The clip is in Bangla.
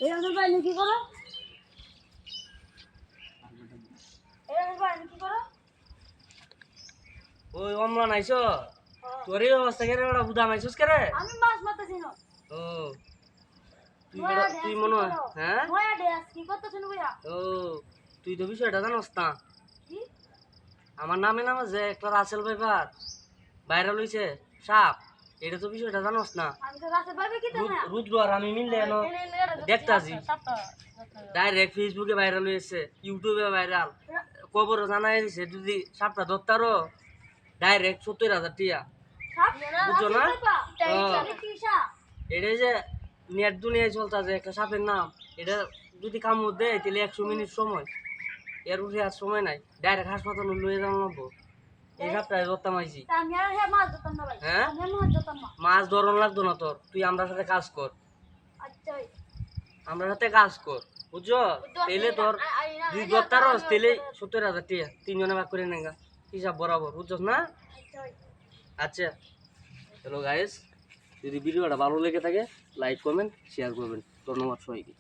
এই আমি বাইরে কি করো? এই আমি বাইরে কি করো? ওই অম্লান আইছো তোর এই অবস্থা কেন ওটা বুদা মাইছস কে রে? আমি মাছ মারতেছি না। ও তুই মনে হয় হ্যাঁ নয়া ড্রেস কি করতেছেন ভাইয়া? ও তুই তো বিষয়টা জানোস না কি? আমার নামে নাম যে একটা রাসেল পেপার ভাইরাল হইছে সাপ এটা তো বিষয়টা জানোস না আমি তো রাতে বাইরে কি জানা? রুদ্র আর আমি মিললে দেখতাছি ডাইরেক্ট ফেসবুকে ভাইরাল হয়েছে ইউটিউবে ভাইরাল খবর জানাই দিছে যদি সাপটা ধরতারো ডাইরেক্ট 70,000 টিয়া সাপ? বুঝছো না? এটা কি সাপ? এটা যে নেট দুনিয়ায় চলতেছে একটা সাপের নাম এটা যদি কামড় দেয় তাহলে 100 মিনিট সময় এর উঠে আর সময় নাই ডাইরেক্ট হাসপাতালে লয়ে যাওয়া লাগবো এই সাপটা ধরতাম আইছি তা আমি আর হে মাছ ধরতাম না ভাই। হ্যাঁ আমি আর মাছ ধরতাম না। মাছ ধরন লাগতো না তোর তুই আমরা সাথে কাজ কর আচ্ছা ভাই। আমরা সাথে কাজ কর বুঝছো তেলে তোর দুই গত্তার তেলে 70,000 টিয়া তিনজনে ভাগ করে নেগা হিসাব বরাবর বুঝছস না আচ্ছা ভাই। আচ্ছা হ্যালো গাইস যদি ভিডিওটা ভালো লেগে থাকে লাইক কমেন্ট শেয়ার করবেন ধন্যবাদ সবাইকে